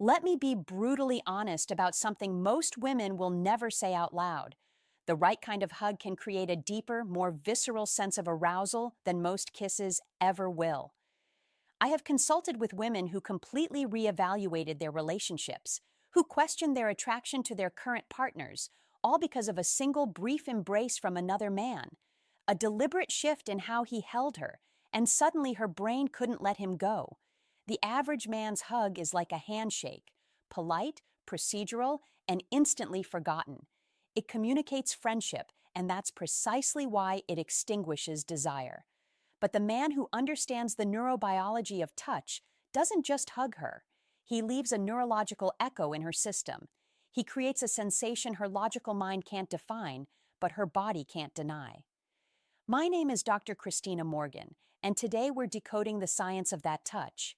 Let me be brutally honest about something most women will never say out loud. The right kind of hug can create a deeper, more visceral sense of arousal than most kisses ever will. I have consulted with women who completely reevaluated their relationships, who questioned their attraction to their current partners, all because of a single brief embrace from another man. A deliberate shift in how he held her, and suddenly her brain couldn't let him go. The average man's hug is like a handshake, polite, procedural, and instantly forgotten. It communicates friendship, and that's precisely why it extinguishes desire. But the man who understands the neurobiology of touch doesn't just hug her. He leaves a neurological echo in her system. He creates a sensation her logical mind can't define, but her body can't deny. My name is Dr. Christina Morgan, and today we're decoding the science of that touch.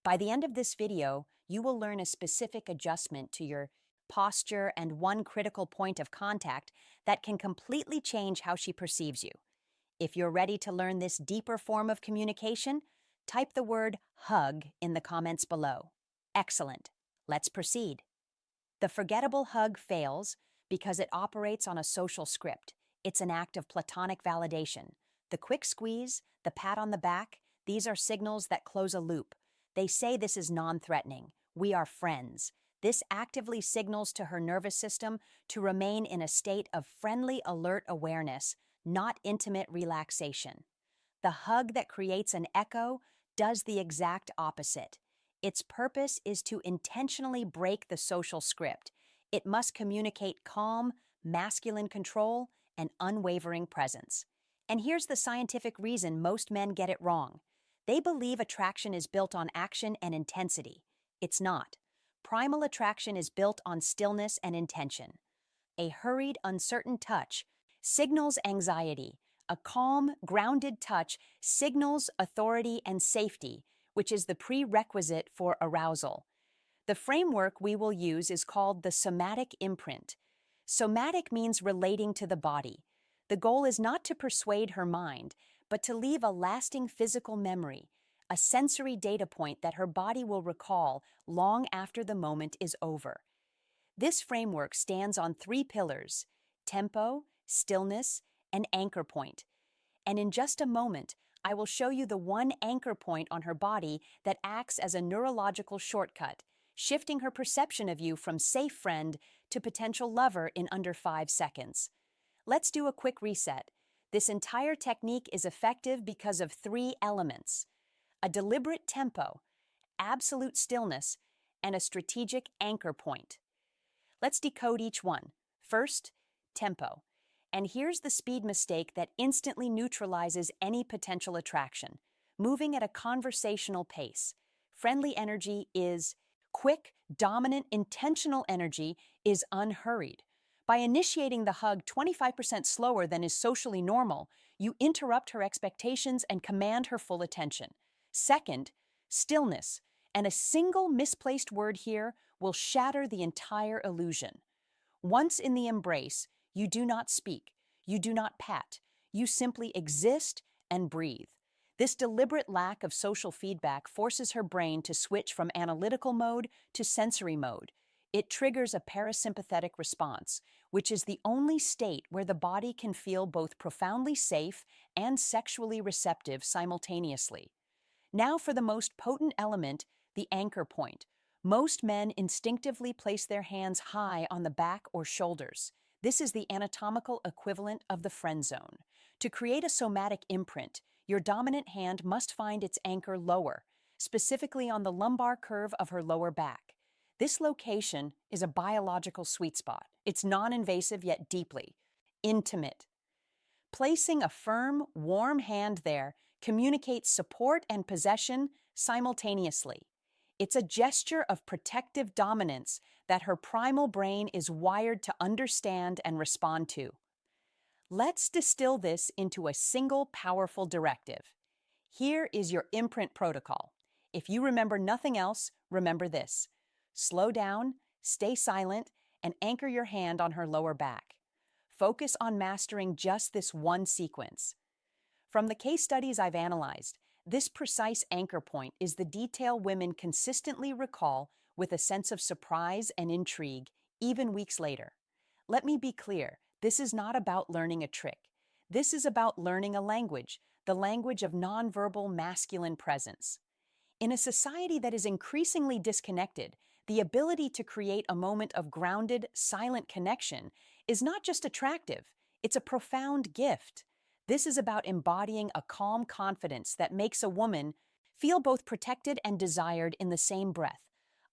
By the end of this video, you will learn a specific adjustment to your posture and one critical point of contact that can completely change how she perceives you. If you're ready to learn this deeper form of communication, type the word hug in the comments below. Excellent. Let's proceed. The forgettable hug fails because it operates on a social script. It's an act of platonic validation. The quick squeeze, the pat on the back, these are signals that close a loop. They say this is non-threatening. We are friends. This actively signals to her nervous system to remain in a state of friendly, alert awareness, not intimate relaxation. The hug that creates an echo does the exact opposite. Its purpose is to intentionally break the social script. It must communicate calm, masculine control, and unwavering presence. And here's the scientific reason most men get it wrong. They believe attraction is built on action and intensity. It's not. Primal attraction is built on stillness and intention. A hurried, uncertain touch signals anxiety. A calm, grounded touch signals authority and safety, which is the prerequisite for arousal. The framework we will use is called the somatic imprint. Somatic means relating to the body. The goal is not to persuade her mind, but to leave a lasting physical memory, a sensory data point that her body will recall long after the moment is over. This framework stands on three pillars: tempo, stillness, and anchor point. And in just a moment, I will show you the one anchor point on her body that acts as a neurological shortcut, shifting her perception of you from safe friend to potential lover in under 5 seconds. Let's do a quick reset. This entire technique is effective because of three elements: a deliberate tempo, absolute stillness, and a strategic anchor point. Let's decode each one. First, tempo. And here's the speed mistake that instantly neutralizes any potential attraction: moving at a conversational pace. Friendly energy is quick, dominant, intentional energy is unhurried. By initiating the hug 25% slower than is socially normal, you interrupt her expectations and command her full attention. Second, stillness. And a single misplaced word here will shatter the entire illusion. Once in the embrace, you do not speak, you do not pat, you simply exist and breathe. This deliberate lack of social feedback forces her brain to switch from analytical mode to sensory mode. It triggers a parasympathetic response, which is the only state where the body can feel both profoundly safe and sexually receptive simultaneously. Now for the most potent element, the anchor point. Most men instinctively place their hands high on the back or shoulders. This is the anatomical equivalent of the friend zone. To create a somatic imprint, your dominant hand must find its anchor lower, specifically on the lumbar curve of her lower back. This location is a biological sweet spot. It's non-invasive yet deeply intimate. Placing a firm, warm hand there communicates support and possession simultaneously. It's a gesture of protective dominance that her primal brain is wired to understand and respond to. Let's distill this into a single powerful directive. Here is your imprint protocol. If you remember nothing else, remember this: slow down, stay silent, and anchor your hand on her lower back. Focus on mastering just this one sequence. From the case studies I've analyzed, this precise anchor point is the detail women consistently recall with a sense of surprise and intrigue, even weeks later. Let me be clear, this is not about learning a trick. This is about learning a language, the language of nonverbal masculine presence. In a society that is increasingly disconnected, the ability to create a moment of grounded, silent connection is not just attractive, it's a profound gift. This is about embodying a calm confidence that makes a woman feel both protected and desired in the same breath,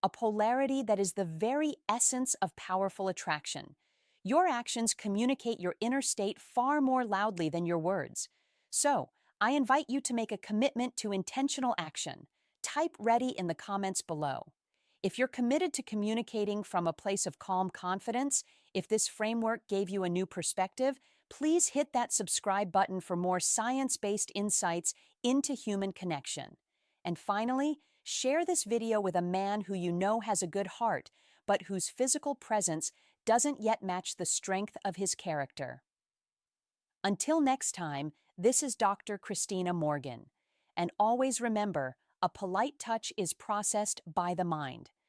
a polarity that is the very essence of powerful attraction. Your actions communicate your inner state far more loudly than your words. So, I invite you to make a commitment to intentional action. Type ready in the comments below. If you're committed to communicating from a place of calm confidence, if this framework gave you a new perspective, please hit that subscribe button for more science-based insights into human connection. And finally, share this video with a man who you know has a good heart, but whose physical presence doesn't yet match the strength of his character. Until next time, this is Dr. Christina Morgan. And always remember, a polite touch is processed by the mind.